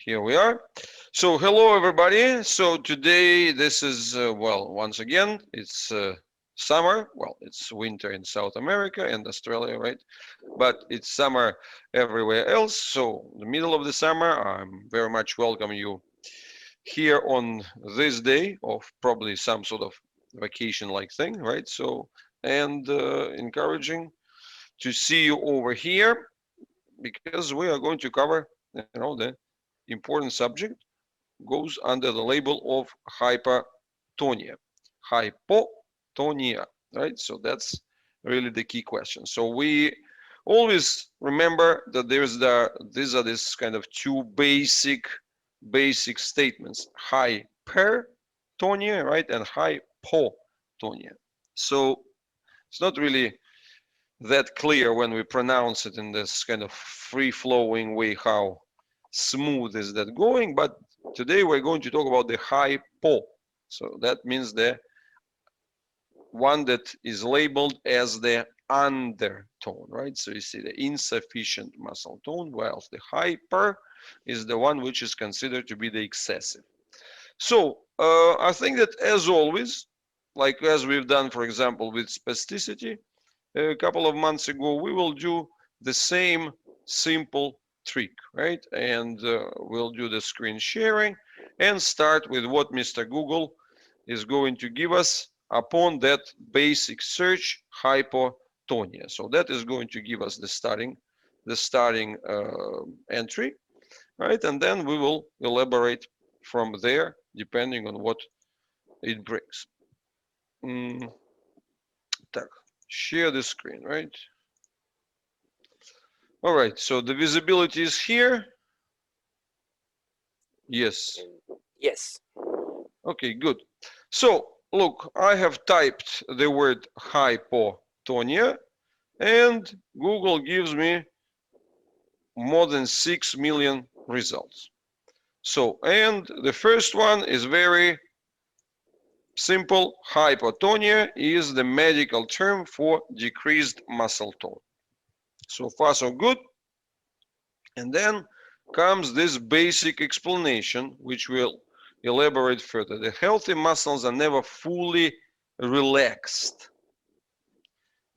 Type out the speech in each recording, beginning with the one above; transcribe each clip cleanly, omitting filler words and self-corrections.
Here we are. So hello everybody. So today this is well, once again it's summer. Well, it's winter in South America and Australia, right? But it's summer everywhere else. So the middle of the summer, I'm very much welcome you here on this day of probably some sort of vacation like thing, right? So and encouraging to see you over here because we are going to cover the important subject goes under the label of hypertonia. Hypotonia, right? So that's really the key question. So we always remember that these are this kind of two basic statements: hypertonia, right, and hypotonia. So it's not really that clear when we pronounce it in this kind of free-flowing way how smooth is that going, but today we're going to talk about the hypo. So that means the one that is labeled as the undertone, right? So you see the insufficient muscle tone, whilst the hyper is the one which is considered to be the excessive. So I think that as always, like as we've done, for example, with spasticity a couple of months ago, we will do the same simple trick, right? And we'll do the screen sharing and start with what Mr. Google is going to give us upon that basic search hypotonia. So that is going to give us the starting entry, right? And then we will elaborate from there depending on what it brings. Так, share the screen, right? All right, so the visibility is here. Yes. Yes. Okay, good. So look, I have typed the word hypotonia and Google gives me more than 6 million results. So, and the first one is very simple. Hypotonia is the medical term for decreased muscle tone. So far, so good. And then comes this basic explanation, which we'll elaborate further. The healthy muscles are never fully relaxed.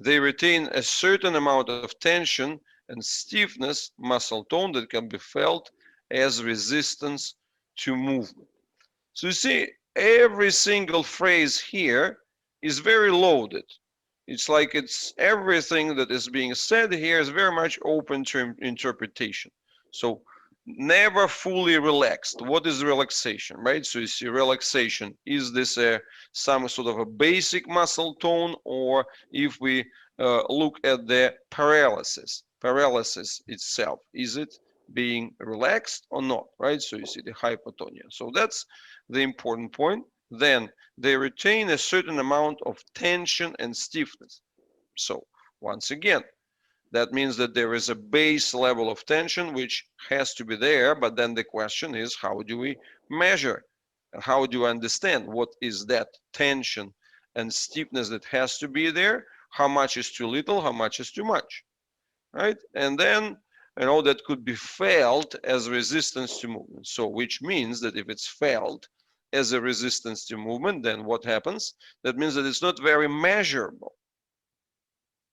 They retain a certain amount of tension and stiffness, muscle tone that can be felt as resistance to movement. So you see, every single phrase here is very loaded. It's like it's everything that is being said here is very much open to interpretation. So never fully relaxed. What is relaxation, right? So you see relaxation, is this some sort of a basic muscle tone, or if we look at the paralysis itself, is it being relaxed or not, right? So you see the hypotonia. So that's the important point. Then they retain a certain amount of tension and stiffness. So once again, that means that there is a base level of tension which has to be there, but then the question is, how do we measure? How do you understand what is that tension and stiffness that has to be there? How much is too little? How much is too much? Right? And then that could be felt as resistance to movement. So which means that if it's felt as a resistance to movement, then what happens? That means that it's not very measurable.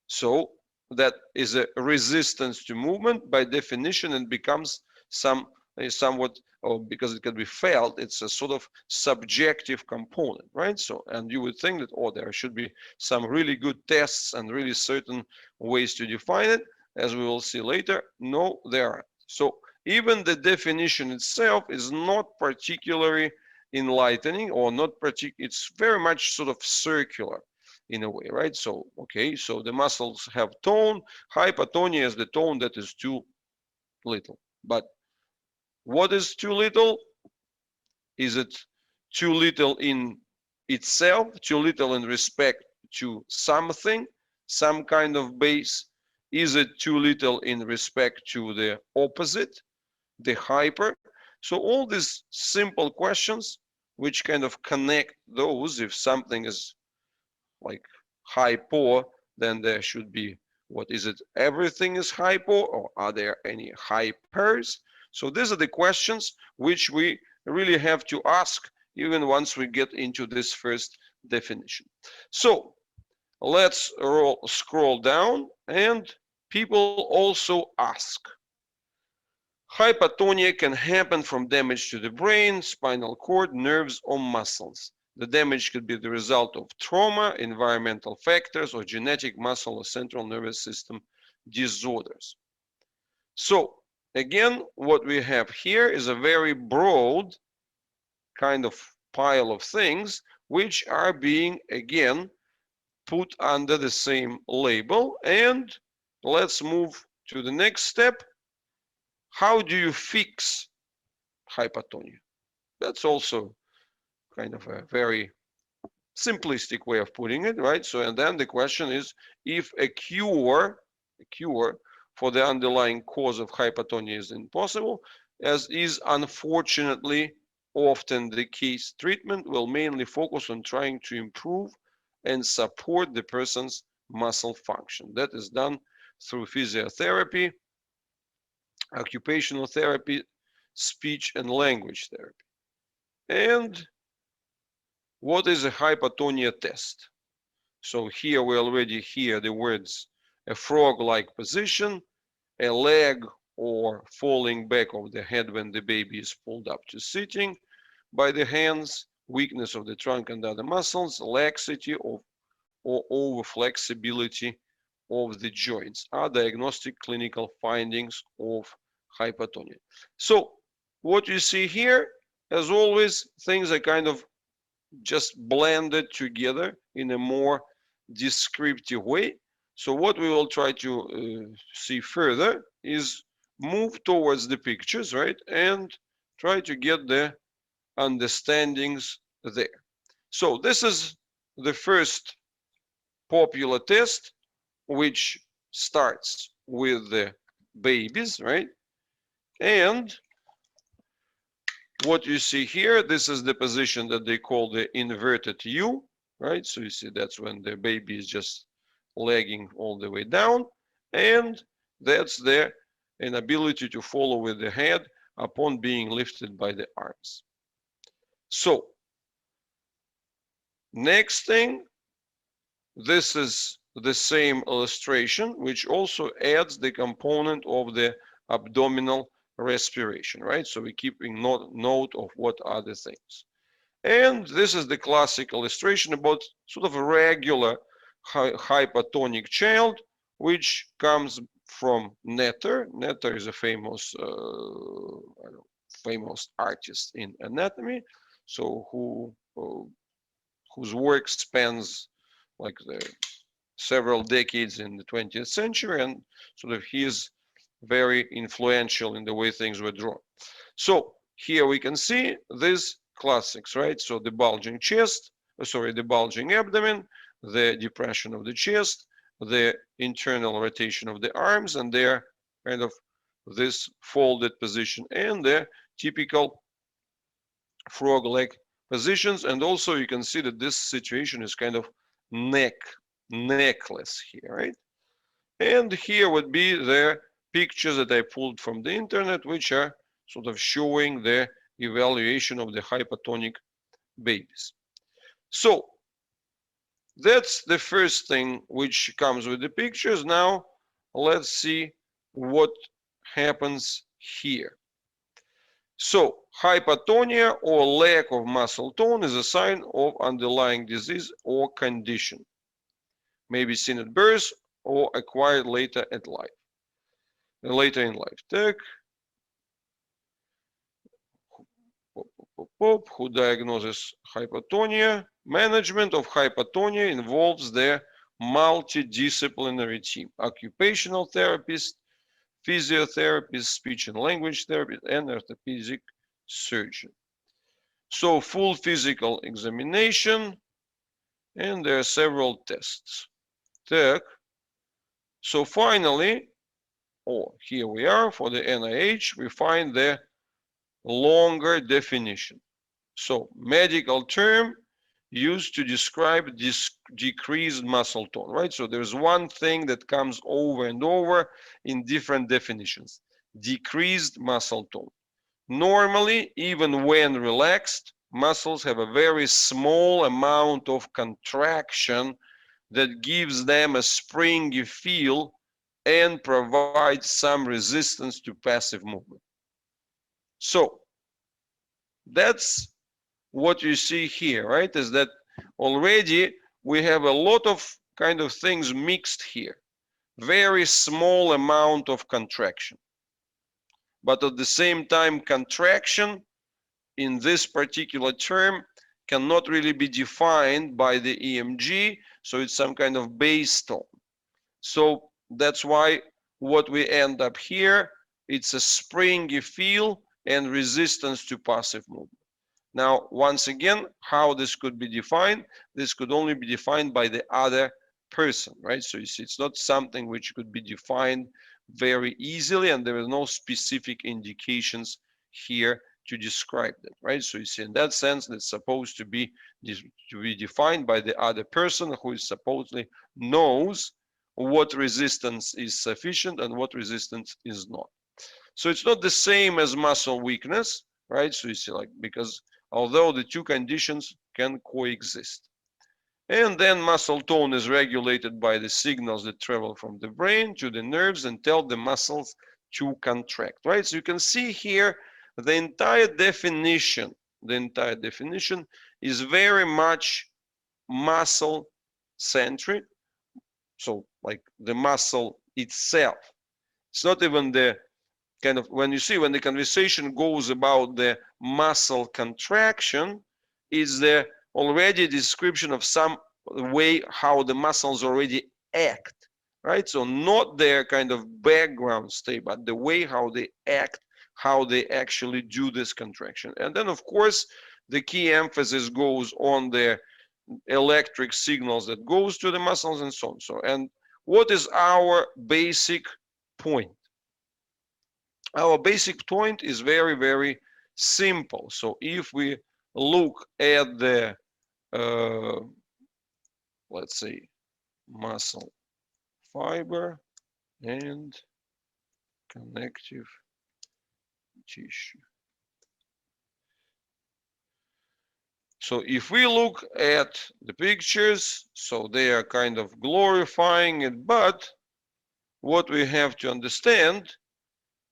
So that is a resistance to movement by definition, and becomes somewhat, or because it can be felt, it's a sort of subjective component, right? So, and you would think that, oh, there should be some really good tests and really certain ways to define it, as we will see later. No, there aren't. So even the definition itself is not particularly enlightening, or not it's very much sort of circular in a way, right? So, okay, so the muscles have tone. Hypotonia is the tone that is too little. But what is too little? Is it too little in itself, too little in respect to something, some kind of base? Is it too little in respect to the opposite, the hyper? So all these simple questions, which kind of connect those, if something is like hypo, then there should be, what is it? Everything is hypo, or are there any hypers? So these are the questions which we really have to ask even once we get into this first definition. So let's scroll down, and people also ask. Hypotonia can happen from damage to the brain, spinal cord, nerves, or muscles. The damage could be the result of trauma, environmental factors, or genetic muscle or central nervous system disorders. So again, what we have here is a very broad kind of pile of things which are being, again, put under the same label. And let's move to the next step. How do you fix hypotonia? That's also kind of a very simplistic way of putting it, right? So, and then the question is, if a cure for the underlying cause of hypotonia is impossible, as is unfortunately often the case, treatment will mainly focus on trying to improve and support the person's muscle function. That is done through physiotherapy, occupational therapy, speech and language therapy. And what is a hypotonia test? So here we already hear the words a frog-like position, a leg or falling back of the head when the baby is pulled up to sitting by the hands, weakness of the trunk and other muscles, laxity of or over flexibility of the joints are diagnostic clinical findings of hypotonia. So what you see here, as always, things are kind of just blended together in a more descriptive way. So what we will try to see further is move towards the pictures, right, and try to get the understandings there. So this is the first popular test, which starts with the babies, right? And what you see here, this is the position that they call the inverted U, right? So you see that's when the baby is just lagging all the way down, and that's the inability to follow with the head upon being lifted by the arms. So next thing, this is the same illustration, which also adds the component of the abdominal respiration, right? So we're keeping note of what are the things. And this is the classic illustration about sort of a regular hypotonic child, which comes from Netter. Netter is a famous famous artist in anatomy, so whose work spans like the several decades in the 20th century, and sort of he is very influential in the way things were drawn. So here we can see these classics, right? So the bulging chest, the bulging abdomen, the depression of the chest, the internal rotation of the arms, and their kind of this folded position, and the typical frog-leg positions. And also you can see that this situation is kind of necklace here, right? And here would be the pictures that I pulled from the internet, which are sort of showing the evaluation of the hypotonic babies. So that's the first thing which comes with the pictures. Now let's see what happens here. So hypotonia or lack of muscle tone is a sign of underlying disease or condition. May be seen at birth or acquired later in life. Так. Who diagnoses hypotonia? Management of hypotonia involves the multidisciplinary team: occupational therapist, physiotherapist, speech and language therapist, and orthopedic surgeon. So full physical examination, and there are several tests. Так. So finally, here we are for the NIH, we find the longer definition. So medical term used to describe decreased muscle tone, right? So there's one thing that comes over and over in different definitions: decreased muscle tone. Normally, even when relaxed, muscles have a very small amount of contraction that gives them a springy feel and provides some resistance to passive movement. So that's what you see here, right? Is that already we have a lot of kind of things mixed here. Very small amount of contraction. But at the same time, contraction in this particular term cannot really be defined by the EMG, so it's some kind of base tone. So that's why what we end up here, it's a springy feel and resistance to passive movement. Now, once again, how this could be defined, this could only be defined by the other person, right? So you see, it's not something which could be defined very easily, and there are no specific indications here to describe that, right? So you see, in that sense, it's supposed to be defined by the other person who is supposedly knows what resistance is sufficient and what resistance is not. So it's not the same as muscle weakness, right? So you see, like, because although the two conditions can coexist. And then muscle tone is regulated by the signals that travel from the brain to the nerves and tell the muscles to contract, right? So you can see here the entire definition is very much muscle centric. So like the muscle itself. It's not even the kind of, when you see when the conversation goes about the muscle contraction, is the already description of some way how the muscles already act, right? So not their kind of background state, but the way how they act, how they actually do this contraction. And then of course the key emphasis goes on the electric signals that goes to the muscles and so on. So, and what is our basic point? Our basic point is very, very simple. So if we look at the, let's say, muscle fiber and connective tissue. So if we look at the pictures, so they are kind of glorifying it, but what we have to understand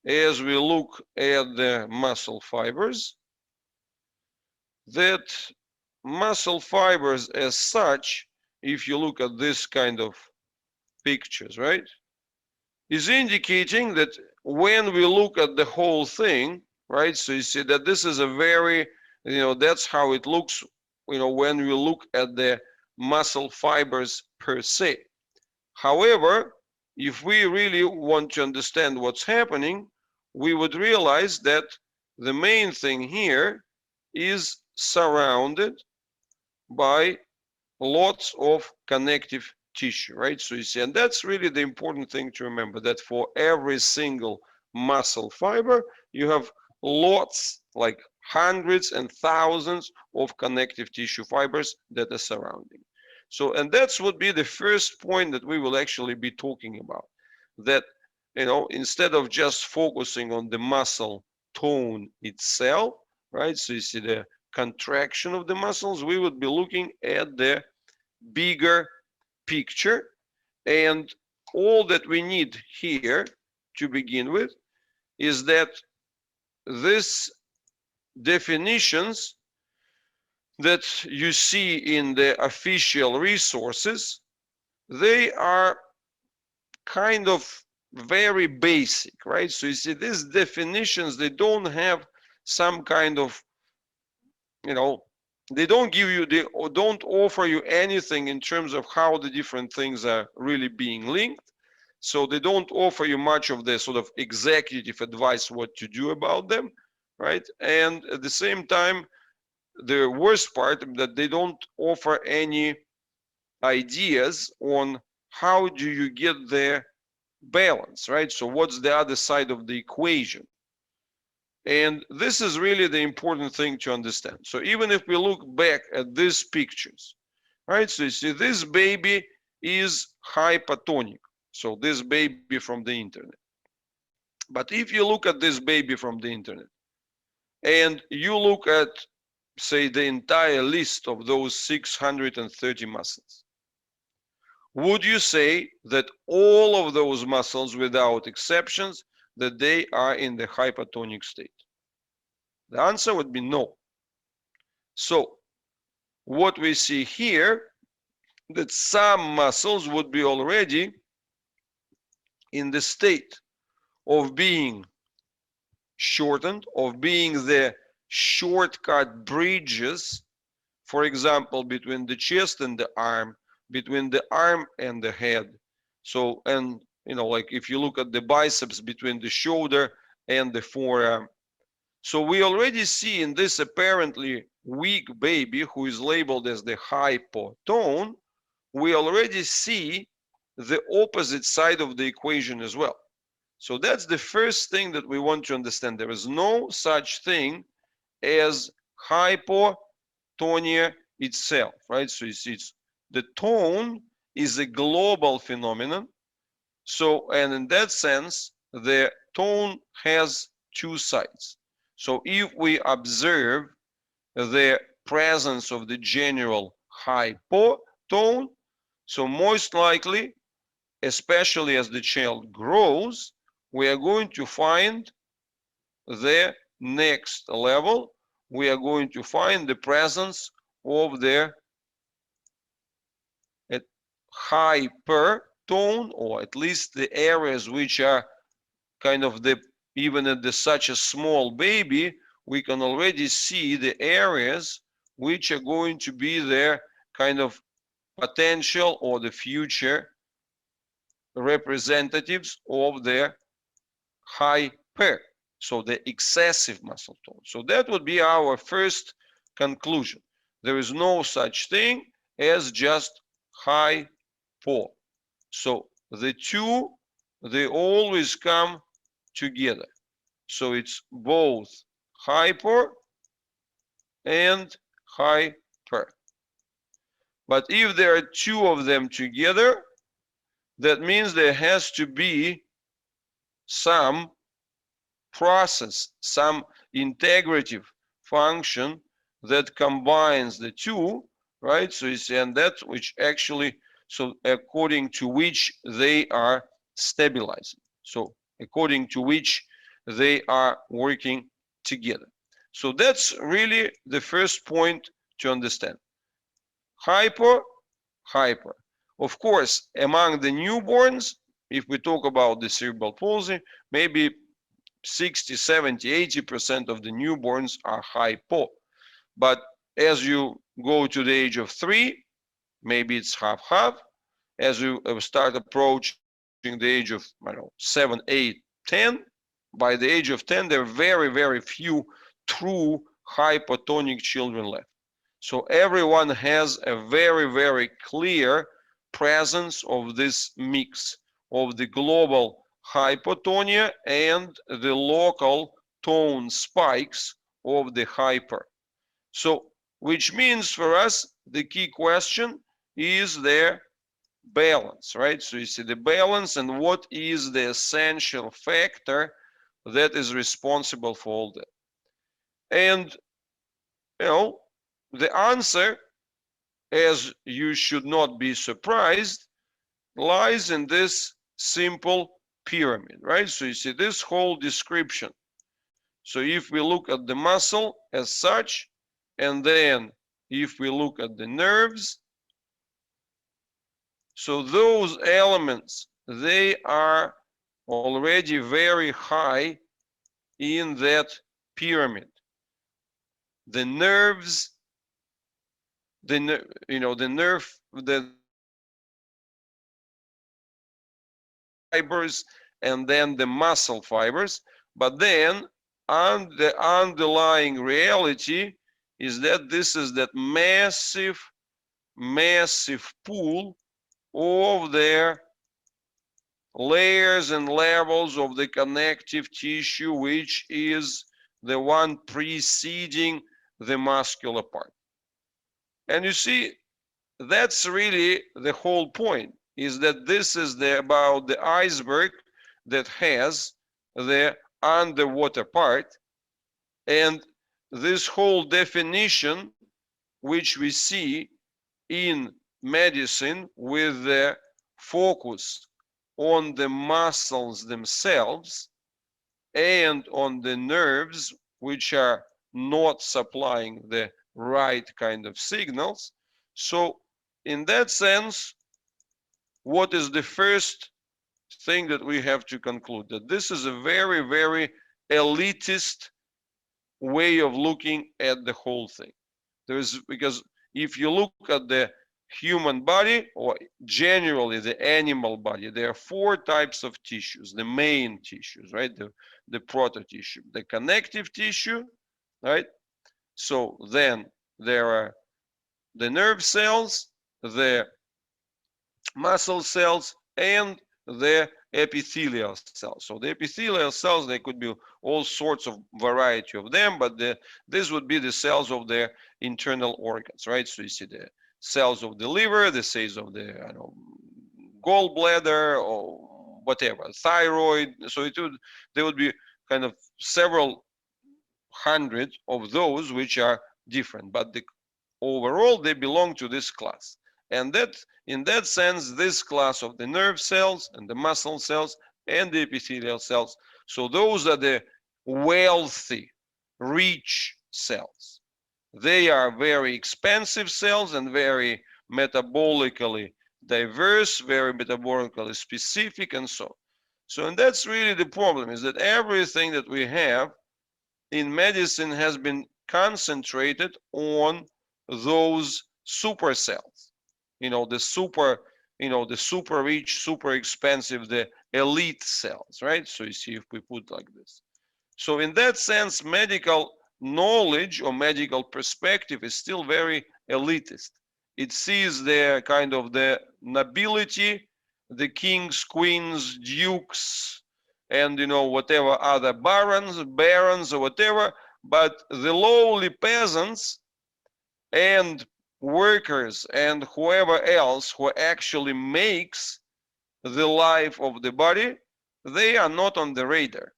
as we look at the muscle fibers, that muscle fibers as such, if you look at this kind of pictures, right, is indicating that when we look at the whole thing, right, so you see that this is a very, that's how it looks, when we look at the muscle fibers per se. However, if we really want to understand what's happening, we would realize that the main thing here is surrounded by lots of connective tissue, right? So you see, and that's really the important thing to remember, that for every single muscle fiber, you have lots, like hundreds and thousands of connective tissue fibers that are surrounding. So, and that's would be the first point that we will actually be talking about, that, instead of just focusing on the muscle tone itself, right? So you see the contraction of the muscles, we would be looking at the bigger picture, and all that we need here to begin with is that these definitions that you see in the official resources, they are kind of very basic, right? So you see these definitions, they don't have some kind of, they don't give you, they don't offer you anything in terms of how the different things are really being linked. So they don't offer you much of the sort of executive advice what to do about them, right? And at the same time, the worst part that they don't offer any ideas on how do you get the balance, right? So what's the other side of the equation? And this is really the important thing to understand. So even if we look back at these pictures, right? So you see this baby is hypotonic. So this baby from the internet. But if you look at this baby from the internet and you look at, say, the entire list of those 630 muscles, would you say that all of those muscles, without exceptions, that they are in the hypotonic state? The answer would be no. So what we see here, that some muscles would be already in the state of being shortened, of being the shortcut bridges, for example, between the chest and the arm, between the arm and the head. So, and like if you look at the biceps between the shoulder and the forearm. So we already see in this apparently weak baby who is labeled as the hypotone, we already see the opposite side of the equation as well. So that's the first thing that we want to understand. There is no such thing as hypotonia itself, right? So it's the tone is a global phenomenon. So, and in that sense, the tone has two sides. So if we observe the presence of the general hypotone, so most likely, especially as the child grows, we are going to find the next level. We are going to find the presence of the hypertone, or at least the areas which are kind of the, even at the such a small baby, we can already see the areas which are going to be their kind of potential or the future representatives of the hyper, so the excessive muscle tone. So that would be our first conclusion. There is no such thing as just hypo. So the two, they always come together. So it's both hyper and hyper. But if there are two of them together, that means there has to be some process, some integrative function that combines the two, right? So you see, and that which actually, so according to which they are stabilizing. So according to which they are working together. So that's really the first point to understand. Hyper. Of course, among the newborns, if we talk about the cerebral palsy, maybe 60, 70, 80% of the newborns are hypo. But as you go to the age of 3, maybe it's half-half. As you start approaching the age of, 7, 8, 10, by the age of 10, there are very, very few true hypotonic children left. So everyone has a very, very clear presence of this mix of the global hypotonia and the local tone spikes of the hyper. So, which means for us, the key question is their balance, right? So you see the balance and what is the essential factor that is responsible for all that. And, the answer, as you should not be surprised, lies in this simple pyramid, right? So you see this whole description. So if we look at the muscle as such, and then if we look at the nerves, so those elements, they are already very high in that pyramid. The nerves, the fibers, and then the muscle fibers. But then the underlying reality is that this is that massive pool of their layers and levels of the connective tissue, which is the one preceding the muscular part. And you see, that's really the whole point, is that this is about the iceberg that has the underwater part. And this whole definition, which we see in medicine with the focus on the muscles themselves and on the nerves, which are not supplying the right kind of signals. So in that sense, what is the first thing that we have to conclude? That this is a very, very elitist way of looking at the whole thing. There's because if you look at the human body or generally the animal body, there are four types of tissues, the main tissues, right? The proto tissue, the connective tissue, right? So then there are the nerve cells, the muscle cells, and the epithelial cells. So the epithelial cells, they could be all sorts of variety of them, but this would be the cells of the internal organs, right? So you see the cells of the liver, the cells of the gallbladder or whatever, thyroid. So there would be kind of several hundred of those which are different, but overall they belong to this class. And that, in that sense, this class of the nerve cells and the muscle cells and the epithelial cells, so those are the wealthy, rich cells. They are very expensive cells and very metabolically diverse, very metabolically specific, and so on. So, and that's really the problem, is that everything that we have in medicine has been concentrated on those super cells, the super rich, super expensive, the elite cells, right? So you see, if we put like this. So in that sense, medical knowledge or medical perspective is still very elitist. It sees the kind of the nobility, the kings, queens, dukes, and whatever other barons or whatever, but the lowly peasants and workers and whoever else who actually makes the life of the body, they are not on the radar.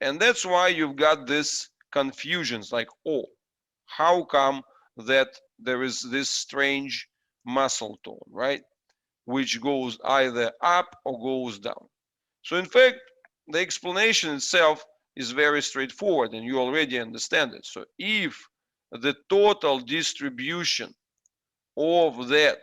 And that's why you've got this confusions like, oh, how come that there is this strange muscle tone, right? Which goes either up or goes down. So in fact, the explanation itself is very straightforward and you already understand it. So if the total distribution of that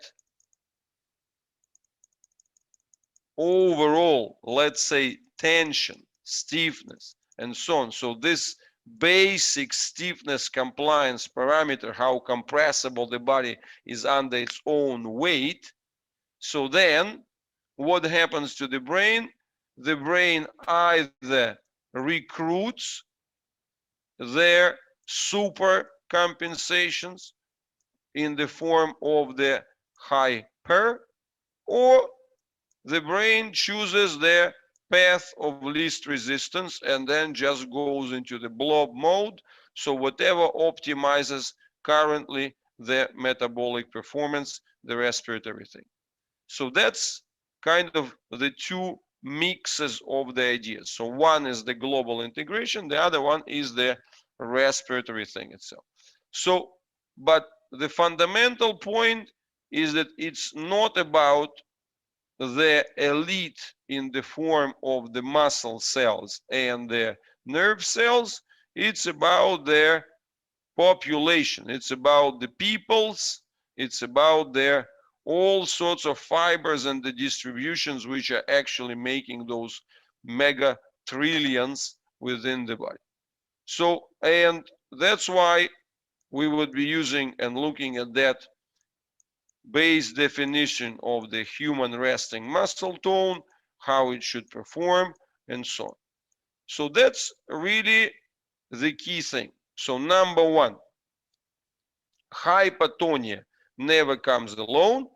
overall, let's say, tension, stiffness, and so on. So this basic stiffness compliance parameter, how compressible the body is under its own weight. So then what happens to the brain? The brain either recruits their super compensations in the form of the hyper, or the brain chooses the path of least resistance and then just goes into the blob mode. So whatever optimizes currently the metabolic performance, the respiratory thing. So that's kind of the two mixes of the ideas. So one is the global integration, the other one is the respiratory thing itself. So, but the fundamental point is that it's not about the elite in the form of the muscle cells and the nerve cells. It's about their population. It's about the peoples. It's about their all sorts of fibers and the distributions which are actually making those mega trillions within the body. So, and that's why we would be using and looking at that base definition of the human resting muscle tone, how it should perform, and so on. So that's really the key thing. So number one, hypotonia never comes alone,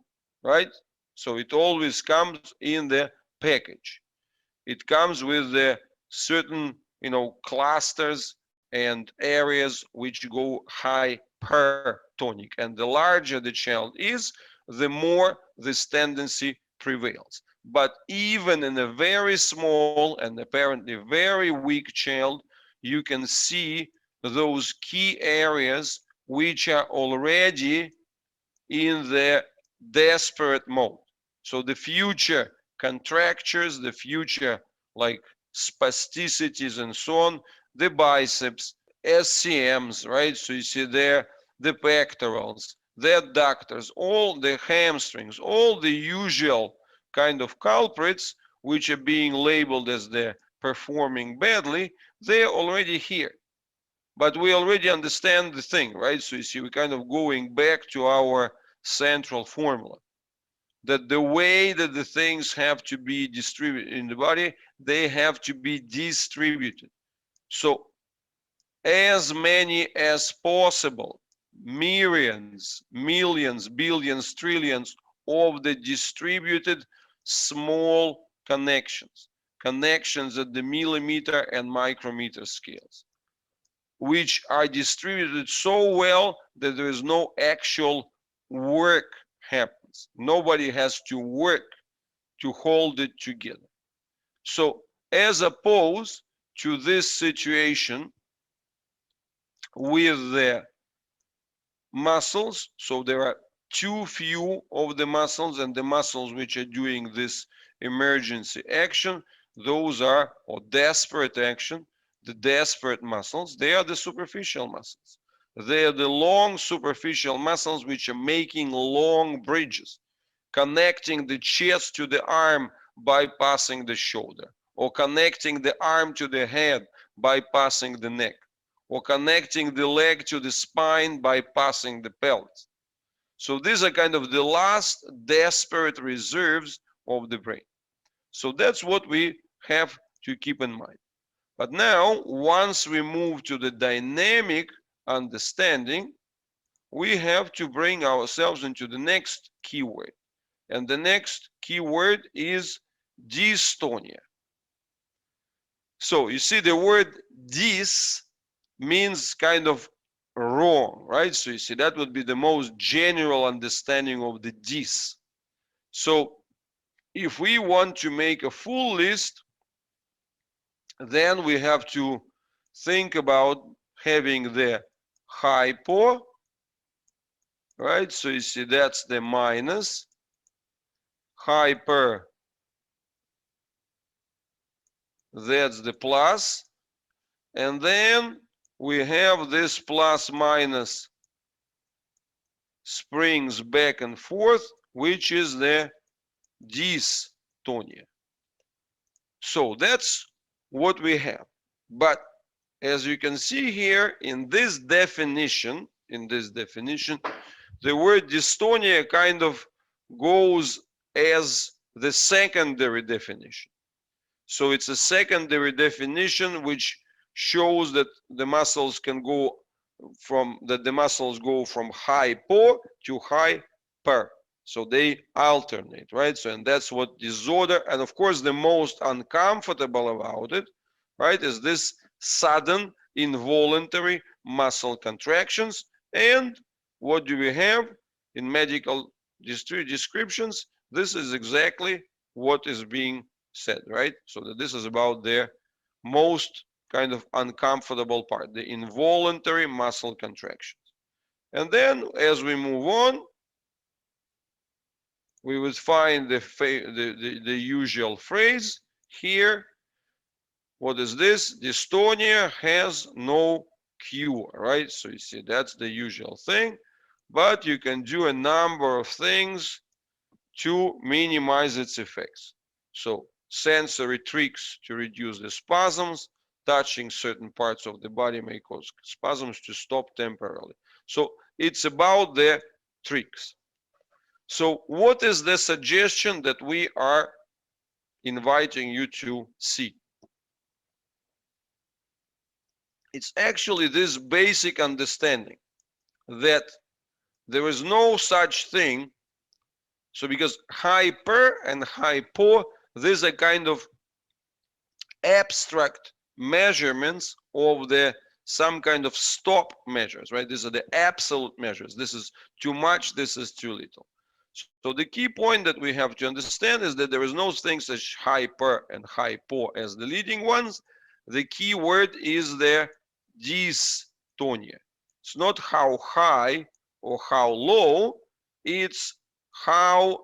right? So it always comes in the package. It comes with the certain, clusters and areas which go hypertonic. And the larger the child is, the more this tendency prevails. But even in a very small and apparently very weak child, you can see those key areas which are already in the desperate mode. So the future contractures, the future like spasticities and so on, the biceps, SCMs, right? So you see there the pectorals, the adductors, all the hamstrings, all the usual kind of culprits which are being labeled as they're performing badly, they're already here. But we already understand the thing, right? So you see, we're kind of going back to our central formula that the way that the things have to be distributed in the body, they have to be distributed. So as many as possible, myriads, millions, billions, trillions of the distributed small connections, connections at the millimeter and micrometer scales, which are distributed so well that there is no actual work happens. Nobody has to work to hold it together. So as opposed to this situation with the muscles, so there are too few of the muscles, and the muscles which are doing this emergency action, those are, or desperate action, the desperate muscles, they are the superficial muscles. They are the long superficial muscles which are making long bridges, connecting the chest to the arm, bypassing the shoulder, or connecting the arm to the head, bypassing the neck, or connecting the leg to the spine, bypassing the pelvis. So these are kind of the last desperate reserves of the brain. So that's what we have to keep in mind. But now, once we move to the dynamic understanding, we have to bring ourselves into the next keyword. And the next keyword is dystonia. So you see the word dys means kind of wrong, right? So you see that would be the most general understanding of the dys. So if we want to make a full list, then we have to think about having the hypo, right? So you see that's the minus, hyper, that's the plus, and then we have this plus minus springs back and forth, which is the dystonia. So that's what we have. But as you can see here in this definition, the word dystonia kind of goes as the secondary definition. So it's a secondary definition which shows that the muscles go from hypo to hyper. So they alternate, right? So and that's what disorder, and of course the most uncomfortable about it, right, is this sudden involuntary muscle contractions. And what do we have in medical descriptions? This is exactly what is being said, right? So that this is about their most kind of uncomfortable part, the involuntary muscle contractions. And then as we move on, we would find the usual phrase here. What is this? Dystonia has no cure, right? So you see that's the usual thing, but you can do a number of things to minimize its effects. So sensory tricks to reduce the spasms, touching certain parts of the body may cause spasms to stop temporarily. So it's about the tricks. So what is the suggestion that we are inviting you to see? It's actually this basic understanding that there is no such thing. So because hyper and hypo, these are kind of abstract measurements of the some kind of stop measures, right? These are the absolute measures. This is too much, this is too little. So the key point that we have to understand is that there is no things as hyper and hypo as the leading ones. The key word is the dystonia. It's not how high or how low, it's how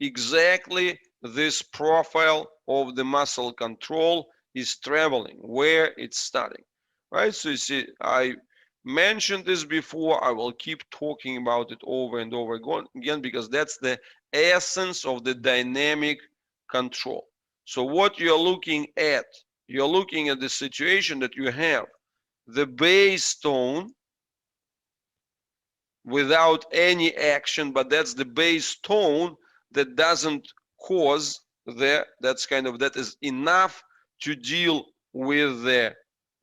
exactly this profile of the muscle control is traveling, where it's starting, right? So you see, I mentioned this before. I will keep talking about it over and over again because that's the essence of the dynamic control. So what you're looking at the situation that you have the base tone without any action, but that's the base tone that doesn't cause that is enough to deal with the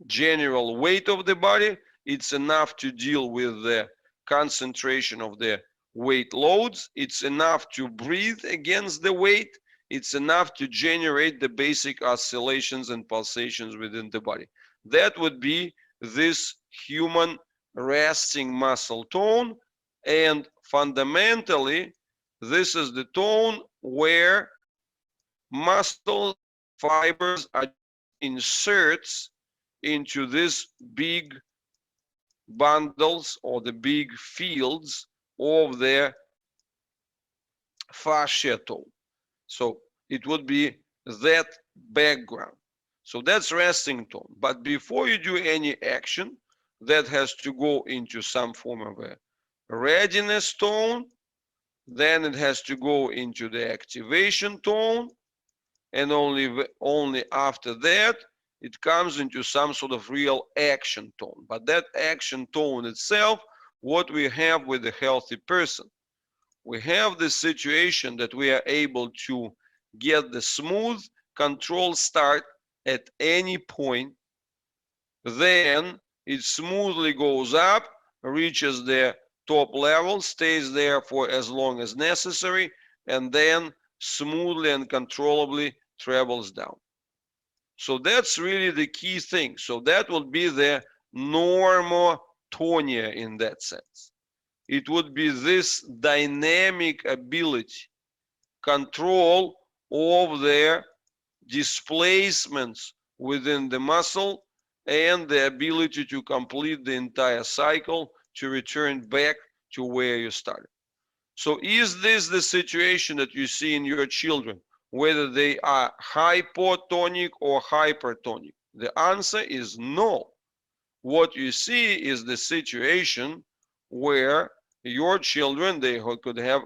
general weight of the body. It's enough to deal with the concentration of the weight loads. It's enough to breathe against the weight. It's enough to generate the basic oscillations and pulsations within the body. That would be this human resting muscle tone. And fundamentally, this is the tone where muscle fibers are just inserts into these big bundles or the big fields of the fascia tone. So it would be that background. So that's resting tone. But before you do any action, that has to go into some form of a readiness tone. Then it has to go into the activation tone. And only after that, it comes into some sort of real action tone. But that action tone itself, what we have with a healthy person, we have this situation that we are able to get the smooth control start at any point. Then it smoothly goes up, reaches the top level, stays there for as long as necessary, and then smoothly and controllably travels down. So that's really the key thing. So that would be the normotonia in that sense. It would be this dynamic ability, control of the displacements within the muscle and the ability to complete the entire cycle to return back to where you started. So is this the situation that you see in your children, whether they are hypotonic or hypertonic? The answer is no. What you see is the situation where your children, they could have,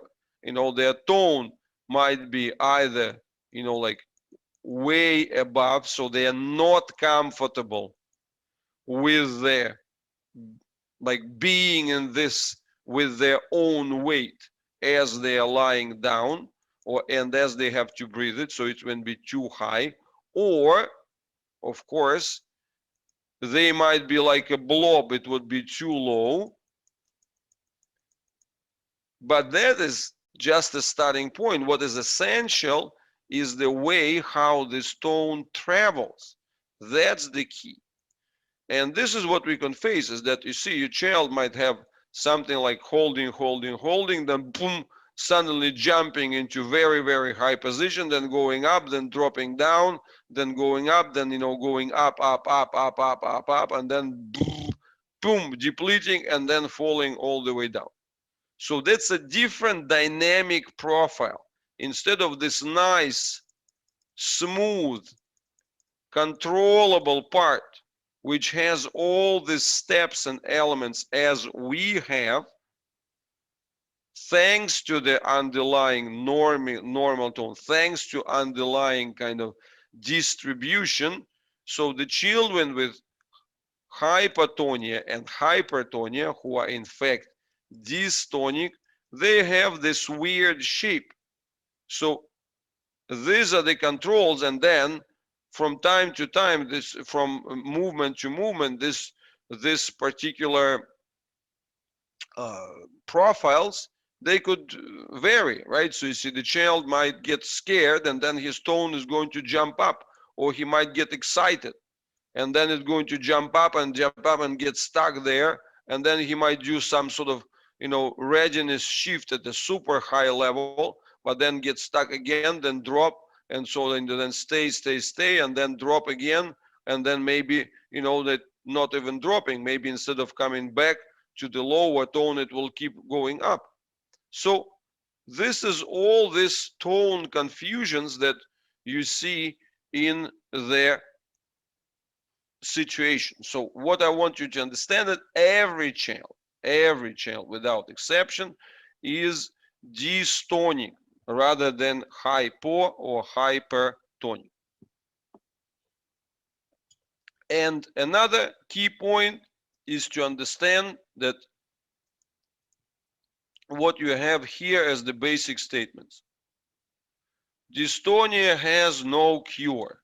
their tone might be either, like way above, so they are not comfortable with their, like being in this with their own weight as they are lying down, and as they have to breathe it, so it will be too high, or of course they might be like a blob, it would be too low. But that is just a starting point. What is essential is the way how this tone travels. That's the key. And this is what we can face, is that you see your child might have something like holding, then boom, suddenly jumping into very, very high position, then going up, then dropping down, then going up, then, going up, and then boom, depleting, and then falling all the way down. So that's a different dynamic profile. Instead of this nice, smooth, controllable part, which has all the steps and elements as we have, thanks to the underlying normal tone, thanks to underlying kind of distribution. So the children with hypotonia and hypertonia, who are in fact dystonic, they have this weird shape. So these are the controls, and then from time to time, this from movement to movement, this particular profiles, they could vary, right? So you see the child might get scared and then his tone is going to jump up, or he might get excited and then it's going to jump up and get stuck there, and then he might do some sort of readiness shift at a super high level, but then get stuck again, then drop, and so then stay, and then drop again, and then maybe that not even dropping, maybe instead of coming back to the lower tone, it will keep going up. So this is all this tone confusions that you see in their situation. So what I want you to understand that every channel without exception is dystonic rather than hypo or hypertonic. And another key point is to understand that what you have here as the basic statements. Dystonia has no cure.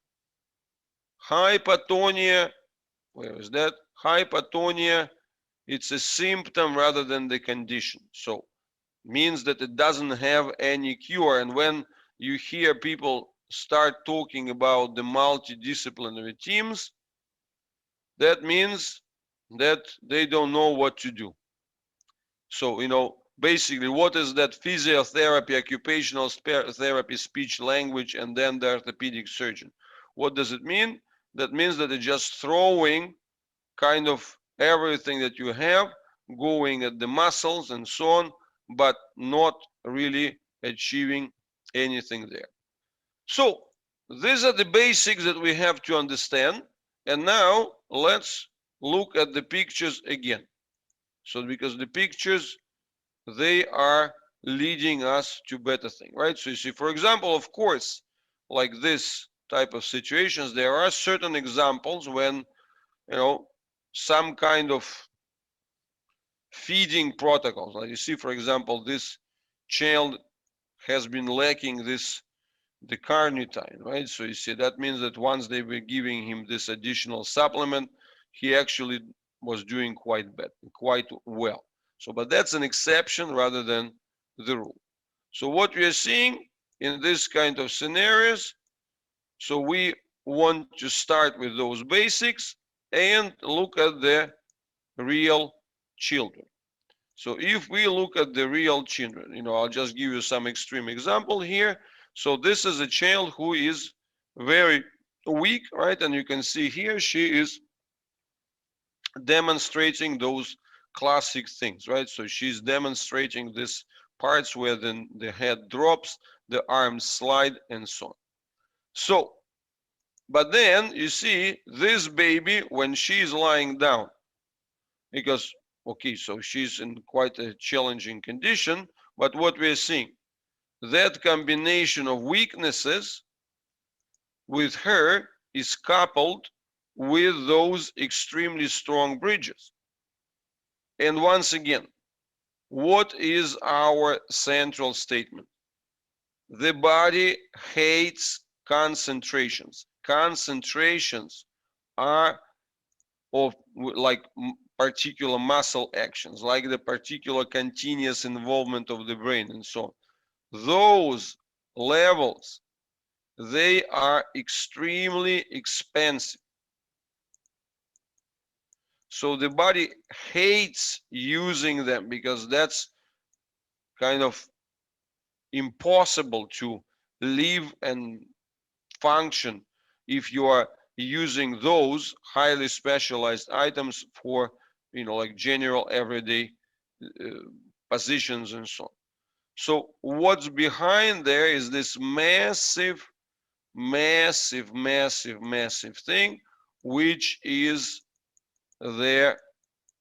Hypotonia, where is that? Hypotonia, it's a symptom rather than the condition. So means that it doesn't have any cure. And when you hear people start talking about the multidisciplinary teams, that means that they don't know what to do. So, basically, what is that? Physiotherapy, occupational therapy, speech language, and then the orthopedic surgeon. What does it mean? That means that they're just throwing kind of everything that you have, going at the muscles and so on, but not really achieving anything there. So these are the basics that we have to understand. And now let's look at the pictures again. So because the pictures, they are leading us to better thing, right? So you see, for example, of course, like this type of situations, there are certain examples when, some kind of feeding protocols. Like you see, for example, this child has been lacking the carnitine, right? So you see, that means that once they were giving him this additional supplement, he actually was doing quite well. So, but that's an exception rather than the rule. So what we are seeing in this kind of scenarios, so we want to start with those basics and look at the real children. So if we look at the real children, I'll just give you some extreme example here. So this is a child who is very weak, right? And you can see here she is demonstrating those classic things, right? So she's demonstrating these parts where then the head drops, the arms slide, and so on. So, but then you see this baby when she's lying down, because okay, so she's in quite a challenging condition, but what we're seeing, that combination of weaknesses with her is coupled with those extremely strong bridges. And once again, what is our central statement? The body hates concentrations. Concentrations are of like particular muscle actions, like the particular continuous involvement of the brain and so on. Those levels, they are extremely expensive. So the body hates using them because that's kind of impossible to live and function if you are using those highly specialized items for, like general everyday positions and so on. So what's behind there is this massive, massive, massive, massive thing, which is their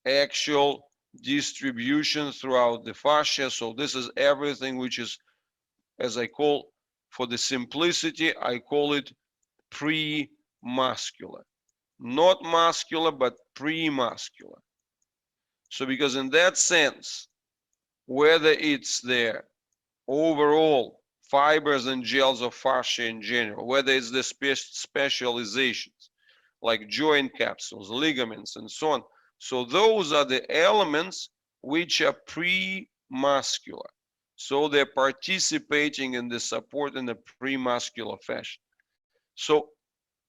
actual distribution throughout the fascia. So this is everything which is, as I call, for the simplicity, I call it pre-muscular. Not muscular, but pre-muscular. So because in that sense, whether it's the overall fibers and gels of fascia in general, whether it's the specializations like joint capsules, ligaments, and so on. So those are the elements which are pre-muscular. So they're participating in the support in the pre-muscular fashion. So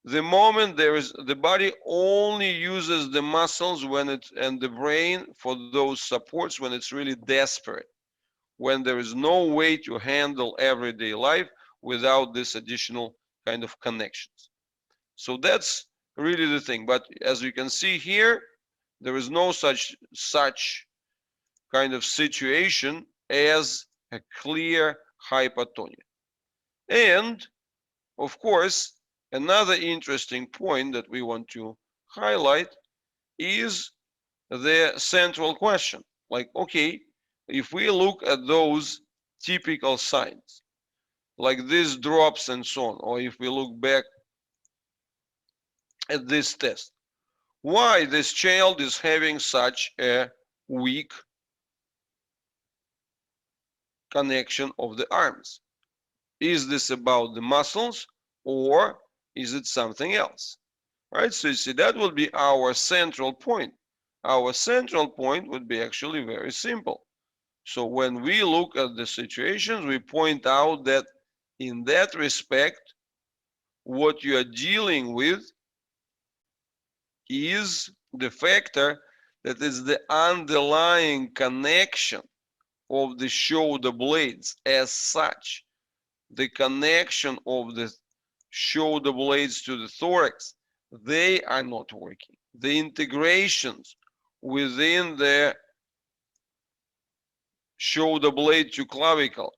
the moment there is, the body only uses the muscles when it, and the brain for those supports when it's really desperate, when there is no way to handle everyday life without this additional kind of connections. So that's really the thing. But as you can see here, there is no such kind of situation as a clear hypotonia. And of course, another interesting point that we want to highlight is the central question. Like, okay, if we look at those typical signs, like these drops and so on, or if we look back at this test, why this child is having such a weak connection of the arms? Is this about the muscles or is it something else? Right, so you see that will be our central point. Our central point would be actually very simple. So when we look at the situations, we point out that in that respect, what you are dealing with is the factor that is the underlying connection of the shoulder blades as such. The connection of the shoulder blades to the thorax, they are not working. The integrations within the shoulder blade to clavicle,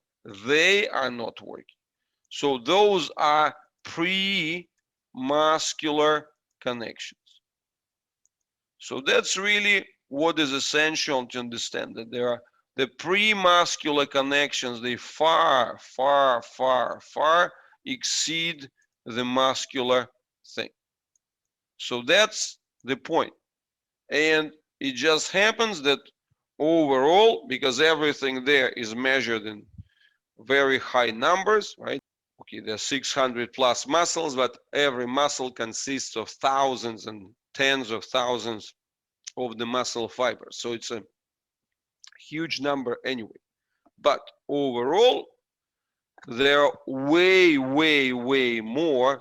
they are not working. So those are pre-muscular connections. So that's really what is essential to understand, that there are the pre-muscular connections, they far exceed the muscular thing. So that's the point. And it just happens that overall, because everything there is measured in very high numbers, right? Okay, there's 600 plus muscles, but every muscle consists of thousands and tens of thousands of the muscle fibers. So it's a huge number anyway. But overall, there are way more,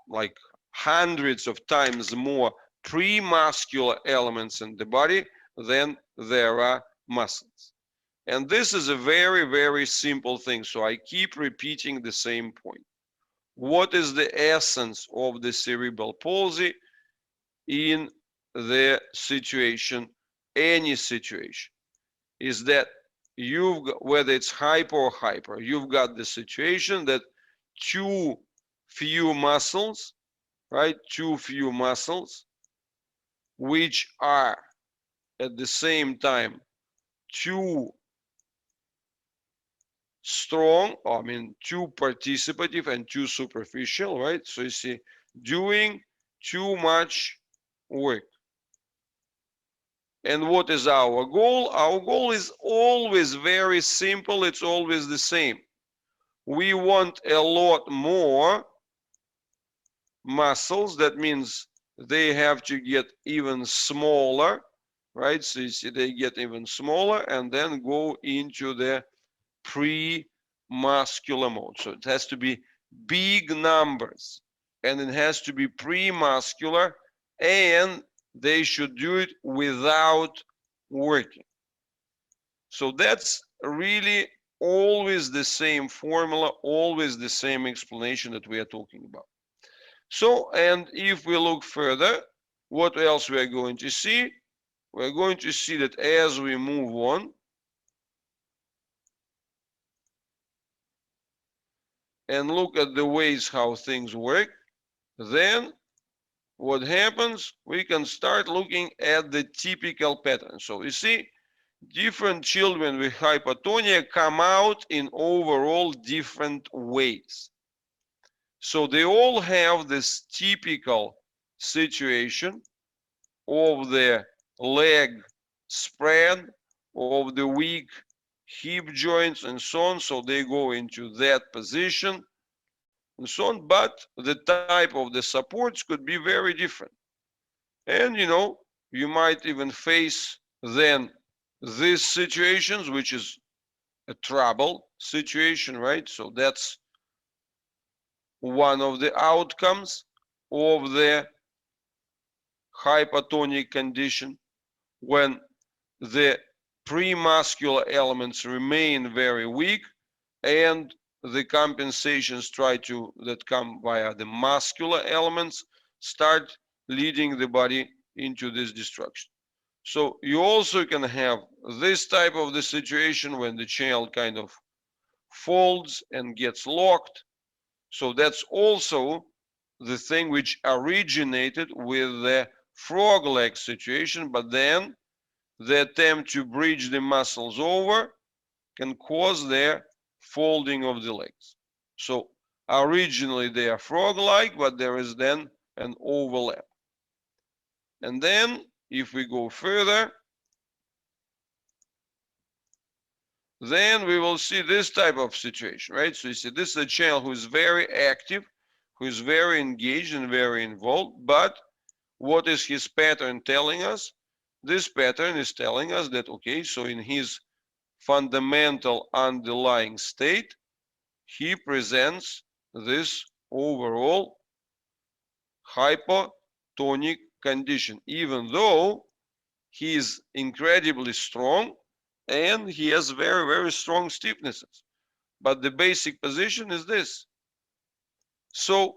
like hundreds of times more premuscular elements in the body than there are muscles. And this is a very simple thing. So I keep repeating the same point. What is the essence of the cerebral palsy in the situation, any situation? Is that you've got, whether it's hyper, you've got the situation that too few muscles, right? Too few muscles, which are at the same time too strong, I mean, too participative and too superficial, right? So you see, doing too much work. And what is our goal? Our goal is always very simple. It's always the same. We want a lot more muscles. That means they have to get even smaller, right? So you see, they get even smaller and then go into the pre-muscular mode. So it has to be big numbers and it has to be pre-muscular, and they should do it without working. So that's really always the same formula, always the same explanation that we are talking about. So, and if we look further, what else we are going to see? We're going to see that as we move on, and look at the ways how things work, then what happens, we can start looking at the typical pattern. So you see, different children with hypotonia come out in overall different ways. So they all have this typical situation of the leg spread, of the weak hip joints and so on. So they go into that position and so on, but the type of the supports could be very different. And you might even face then these situations, which is a trouble situation, right? So that's one of the outcomes. of the hypotonic condition, when the premuscular elements remain very weak and the compensations that come via the muscular elements start leading the body into this destruction. So you also can have this type of the situation when the child kind of folds and gets locked. So that's also the thing which originated with the frog leg situation, but then the attempt to bridge the muscles over can cause the folding of the legs. So originally they are frog-like, but there is then an overlap. And then if we go further, then we will see this type of situation, right? So you see, this is a child who is very active, who is very engaged and very involved, but what is his pattern telling us? This pattern is telling us that, okay, so in his fundamental underlying state, he presents this overall hypotonic condition, even though he is incredibly strong and he has very, very strong stiffnesses. But the basic position is this. So,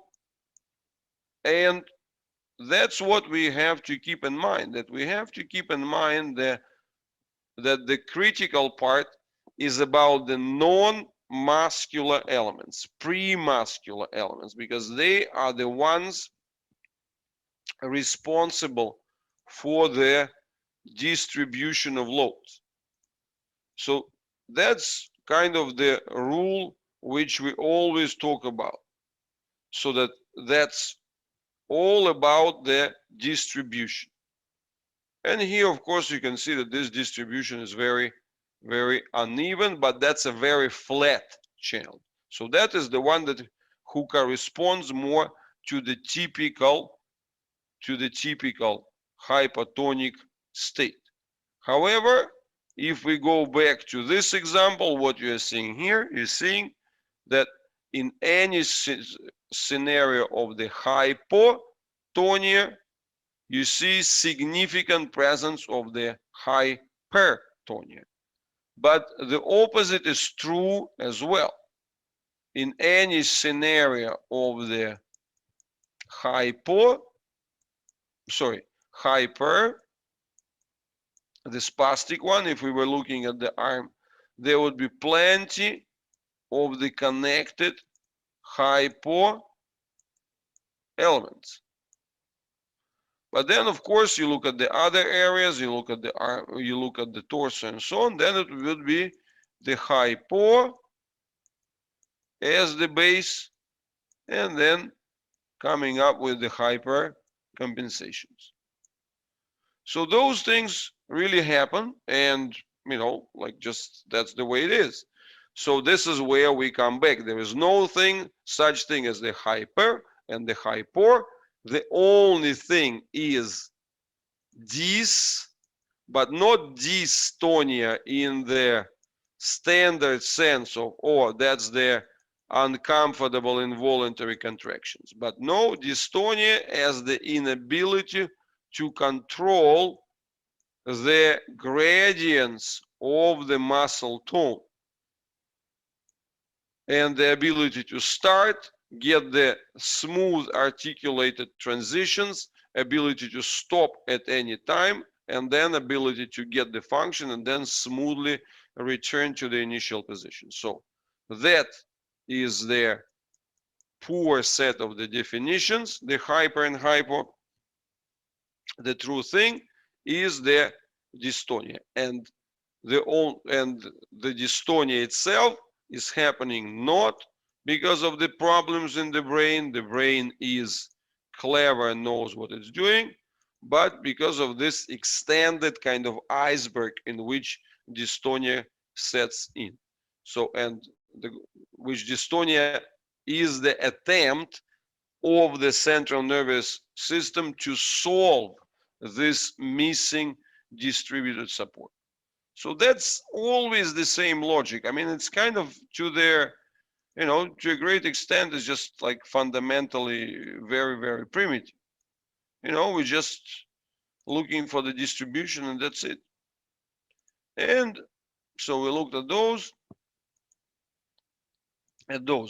and that's what we have to keep in mind, that we have to keep in mind that the critical part is about the non-muscular elements, premuscular elements, because they are the ones responsible for the distribution of loads. So that's kind of the rule which we always talk about. So that's all about the distribution. And here, of course, you can see that this distribution is very, very uneven, but that's a very flat channel. So that is the one that who corresponds more to the typical hypotonic state. However, if we go back to this example, what you are seeing here is seeing that in any scenario of the hypotonia, you see significant presence of the hypertonia. But the opposite is true as well. In any scenario of the hyper, the spastic one, if we were looking at the arm, there would be plenty of the connected hypo elements. But then, of course, you look at the other areas, you look at the arm, you look at the torso and so on, then it would be the hypo as the base, and then coming up with the hyper compensations. So those things really happen, and like just that's the way it is. So this is where we come back. There is no such thing as the hyper and the hypo. The only thing is dys, but not dystonia in the standard sense of, oh, that's the uncomfortable involuntary contractions. But no, dystonia as the inability to control the gradients of the muscle tone and the ability to start, get the smooth articulated transitions, ability to stop at any time, and then ability to get the function and then smoothly return to the initial position. So that is the poor set of the definitions, the hyper and hypo. The true thing is the dystonia, and the dystonia itself is happening not because of the problems in the brain. The brain is clever and knows what it's doing, but because of this extended kind of iceberg in which dystonia sets in. So, which dystonia is the attempt of the central nervous system to solve this missing distributed support. So that's always the same logic. I mean, it's kind of to their you know, to a great extent, is just like fundamentally very, very primitive. You know, we're just looking for the distribution and that's it. And so we looked at those,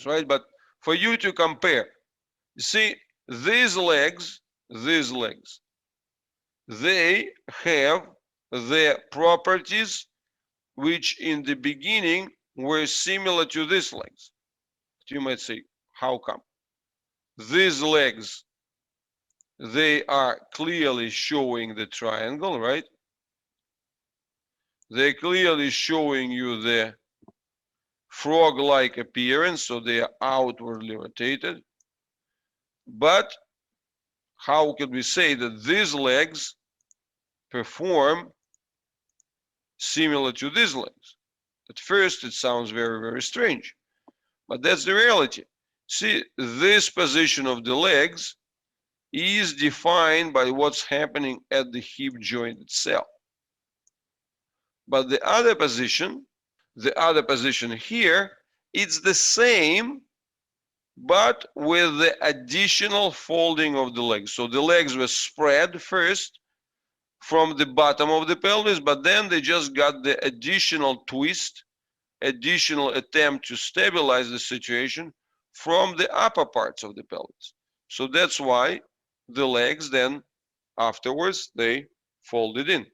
right? But for you to compare, you see, these legs, they have the properties which in the beginning were similar to these legs. You might say, how come? These legs, they are clearly showing the triangle, right? They're clearly showing you the frog-like appearance, so they are outwardly rotated. But how could we say that these legs perform similar to these legs? At first, it sounds very, very strange, but that's the reality. See, this position of the legs is defined by what's happening at the hip joint itself. But the other position here, it's the same, but with the additional folding of the legs. So the legs were spread first from the bottom of the pelvis, but then they just got the additional twist, additional attempt to stabilize the situation from the upper parts of the pelvis. So that's why the legs then afterwards they folded in.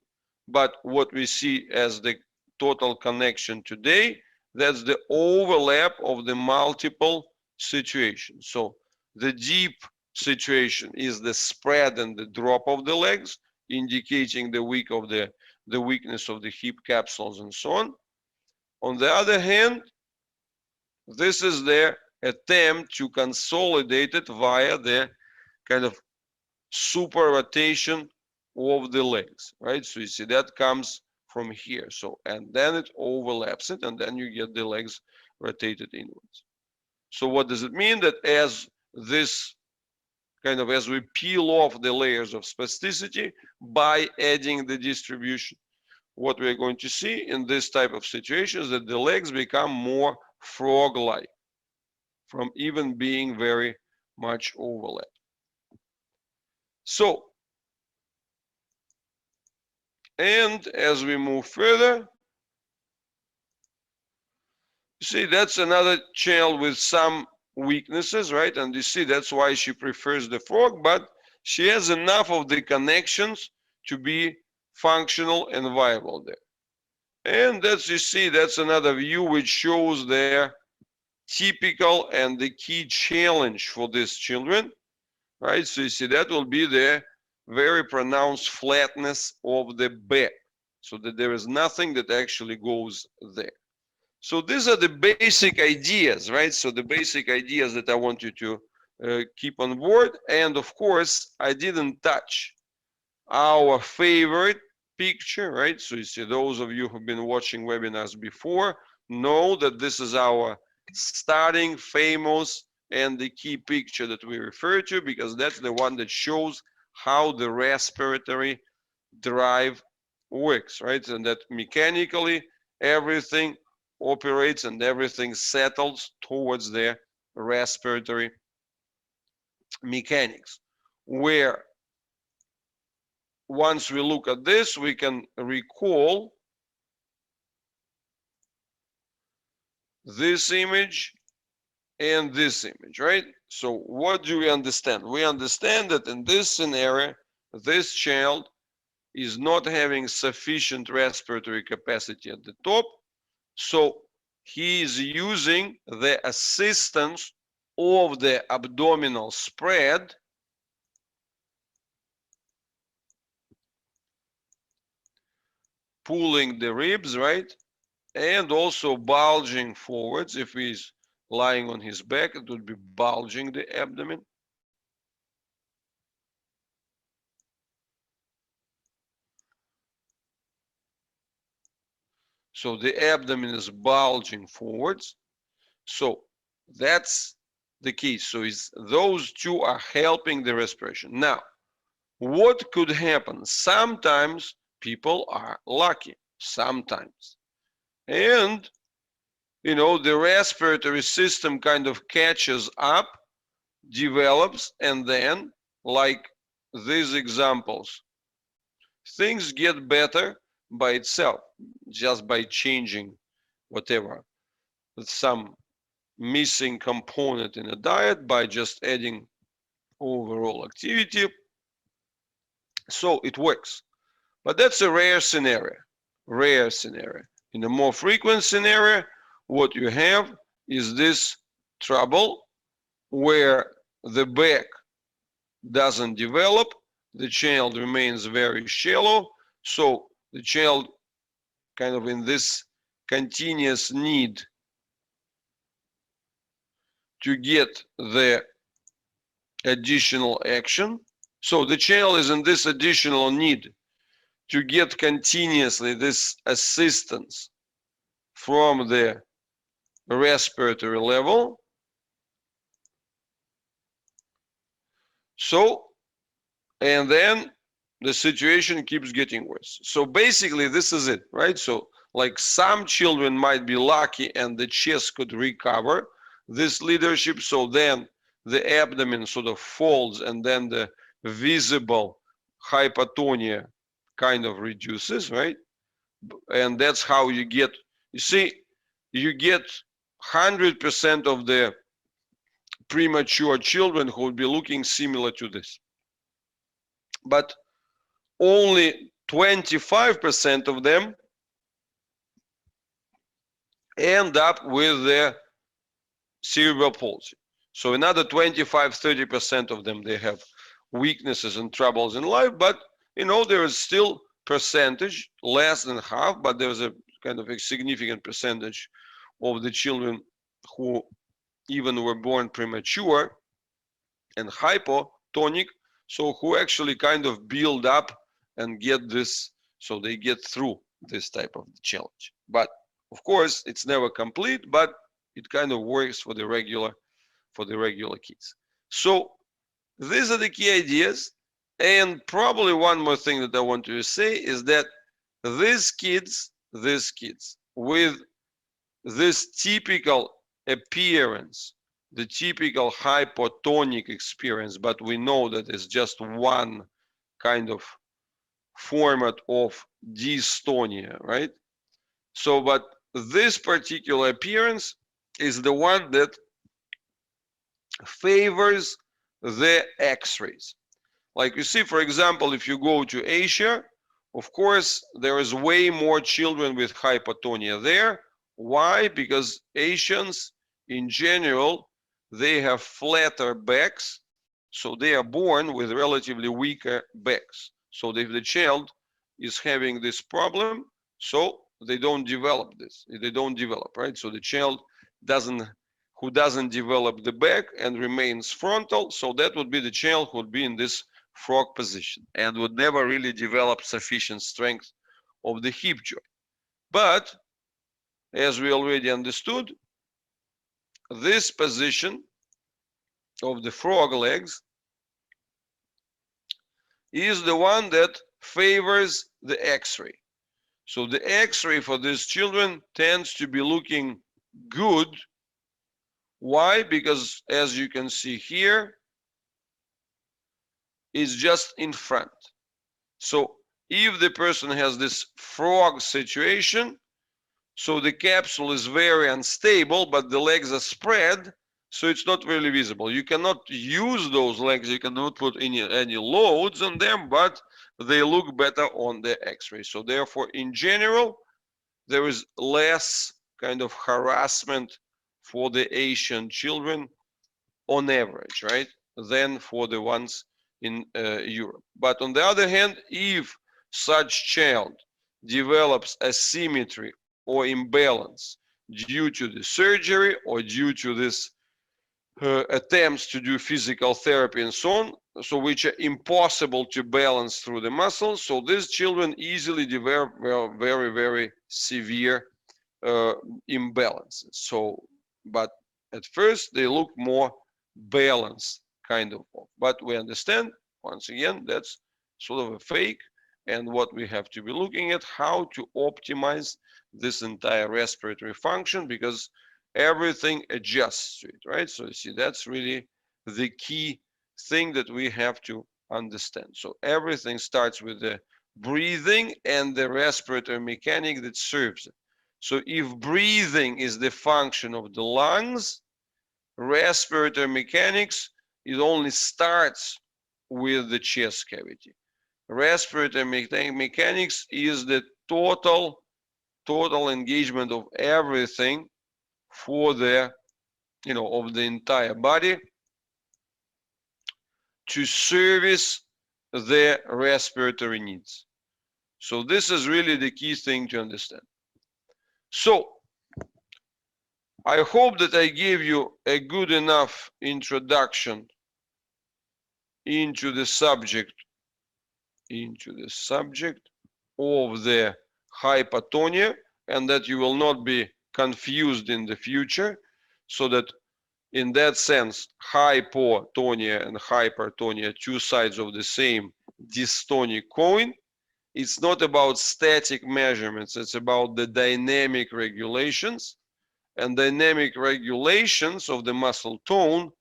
But what we see as the total connection today, that's the overlap of the multiple situations. So the deep situation is the spread and the drop of the legs, indicating the weakness of the hip capsules and so on. On the other hand, this is their attempt to consolidate it via the kind of super rotation of the legs, right? So you see that comes from here. So, and then it overlaps it, and then you get the legs rotated inwards. So what does it mean? That as this as we peel off the layers of spasticity by adding the distribution, what we're going to see in this type of situations that the legs become more frog-like from even being very much overlapped. So, and as we move further, you see that's another child with some weaknesses, right? And you see that's why she prefers the frog, but she has enough of the connections to be functional and viable there. And that's, you see, that's another view which shows their typical and the key challenge for these children, right? So you see that will be the very pronounced flatness of the back, so that there is nothing that actually goes there. So these are the basic ideas, right? So the basic ideas that I want you to keep on board. And of course, I didn't touch our favorite picture, right? So you see, those of you who've been watching webinars before know that this is our starting famous and the key picture that we refer to, because that's the one that shows how the respiratory drive works, right? And that mechanically everything operates and everything settles towards the respiratory mechanics, where once we look at this, we can recall this image and this image, right? So what do we understand? We understand that in this scenario, this child is not having sufficient respiratory capacity at the top, so he is using the assistance of the abdominal spread pulling the ribs, right? And also bulging forwards. If he's lying on his back, it would be bulging the abdomen. So the abdomen is bulging forwards. So that's the key. So those two are helping the respiration. Now, what could happen? Sometimes people are lucky, sometimes. And you know, the respiratory system kind of catches up, develops, and then, like these examples, things get better by itself, just by changing whatever, some missing component in a diet, by just adding overall activity. So it works. But that's a rare scenario. Rare scenario. In a more frequent scenario, what you have is this trouble where the back doesn't develop, the child remains very shallow, so the child kind of in this continuous need to get the additional action. So the child is in this additional need to get continuously this assistance from the respiratory level. So, and then the situation keeps getting worse. So basically this is it, right? So like some children might be lucky and the chest could recover this leadership. So then the abdomen sort of folds and then the visible hypotonia kind of reduces, right? And that's how you get, you see, you get 100% of the premature children who will be looking similar to this. But only 25% of them end up with the cerebral palsy. So another 25-30% of them, they have weaknesses and troubles in life, but you know, there is still percentage, less than half, but there's a kind of a significant percentage of the children who even were born premature and hypotonic, so who actually kind of build up and get this, so they get through this type of challenge. But of course, it's never complete, but it kind of works for the regular kids. So these are the key ideas. And probably one more thing that I want to say is that these kids with this typical appearance, the typical hypotonic experience, but we know that it's just one kind of format of dystonia, right? So, but this particular appearance is the one that favors the X-rays. Like you see, for example, if you go to Asia, of course, there is way more children with hypotonia there. Why? Because Asians, in general, they have flatter backs, so they are born with relatively weaker backs. So if the child is having this problem, so they don't develop this. They don't develop, right? So the child who doesn't develop the back and remains frontal, so that would be the child who would be in this frog position and would never really develop sufficient strength of the hip joint. But as we already understood, this position of the frog legs is the one that favors the X-ray. So the X-ray for these children tends to be looking good. Why? Because as you can see here, it's just in front. So if the person has this frog situation, so the capsule is very unstable, but the legs are spread, so it's not really visible. You cannot use those legs, you cannot put any loads on them, but they look better on the X-ray. So therefore, in general, there is less kind of harassment for the Asian children on average, right, than for the ones in Europe. But on the other hand, if such child develops asymmetry or imbalance due to the surgery or due to this attempts to do physical therapy and so on, so which are impossible to balance through the muscles, so these children easily develop very, very severe imbalances. So, but at first they look more balanced kind of, but we understand once again that's sort of a fake And what we have to be looking at, how to optimize this entire respiratory function, because everything adjusts to it, right? So you see, that's really the key thing that we have to understand. So everything starts with the breathing and the respiratory mechanic that serves it. So if breathing is the function of the lungs, respiratory mechanics, it only starts with the chest cavity. Respiratory mechanics is the total engagement of everything for the of the entire body to service the respiratory needs. So this is really the key thing to understand. So I hope that I gave you a good enough introduction into the subject of the hypotonia, and that you will not be confused in the future, so that in that sense, hypotonia and hypertonia, two sides of the same dystonic coin. It's not about static measurements, it's about the dynamic regulations. And dynamic regulations of the muscle tone,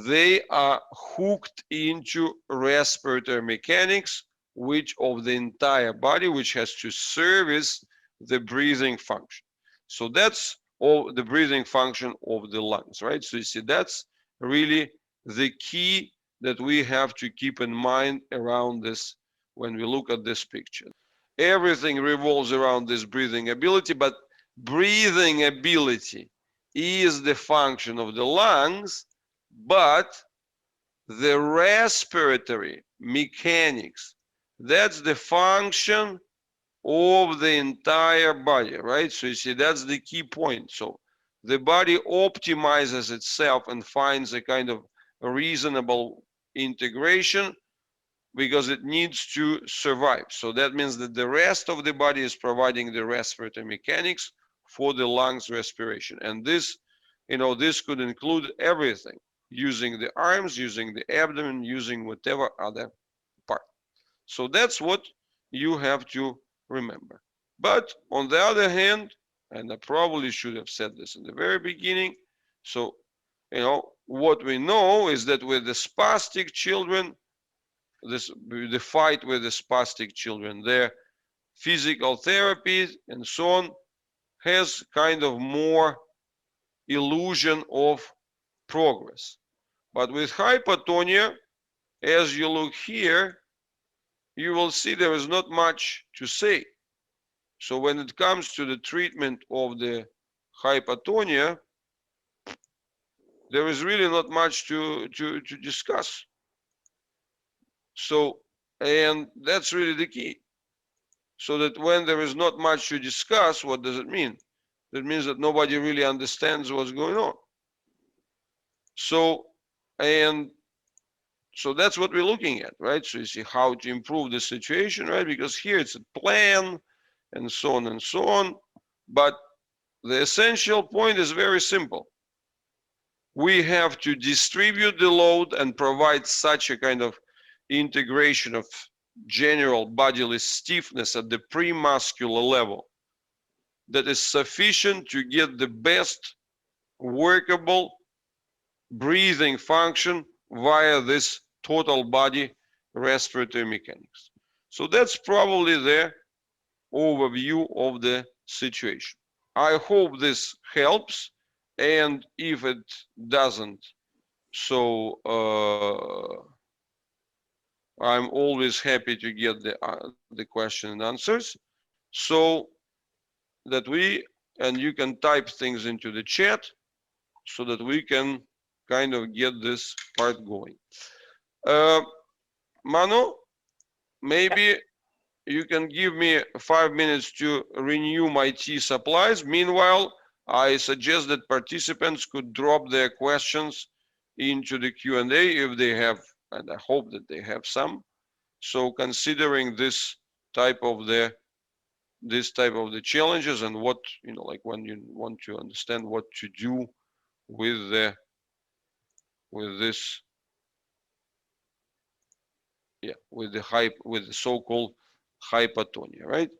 they are hooked into respiratory mechanics, which of the entire body, which has to service the breathing function. So that's all the breathing function of the lungs, right? So you see, that's really the key that we have to keep in mind around this when we look at this picture. Everything revolves around this breathing ability, but breathing ability is the function of the lungs, but the respiratory mechanics, that's the function of the entire body, right? So you see, that's the key point. So the body optimizes itself and finds a kind of reasonable integration because it needs to survive. So that means that the rest of the body is providing the respiratory mechanics for the lungs respiration. And this, this could include everything, using the arms, using the abdomen, using whatever other part. So that's what you have to remember. But on the other hand, and I probably should have said this in the very beginning, so what we know is that with the spastic children, the fight with the spastic children, their physical therapy and so on has kind of more illusion of progress. But with hypotonia, as you look here, you will see there is not much to say. So when it comes to the treatment of the hypotonia, there is really not much to discuss. So, and that's really the key. So that when there is not much to discuss, what does it mean? That means that nobody really understands what's going on. So, and so that's what we're looking at, right? So you see how to improve the situation, right? Because here it's a plan and so on and so on. But the essential point is very simple. We have to distribute the load and provide such a kind of integration of general bodily stiffness at the premuscular level that is sufficient to get the best workable breathing function via this total body respiratory mechanics. So that's probably the overview of the situation. I hope this helps, and if it doesn't, so I'm always happy to get the question and answers, so that and you can type things into the chat so that we can kind of get this part going. Manu, maybe you can give me 5 minutes to renew my tea supplies. Meanwhile, I suggest that participants could drop their questions into the Q&A if they have, and I hope that they have some. So considering this type of the challenges and what, like when you want to understand what to do with this, with the so-called hypotonia, right?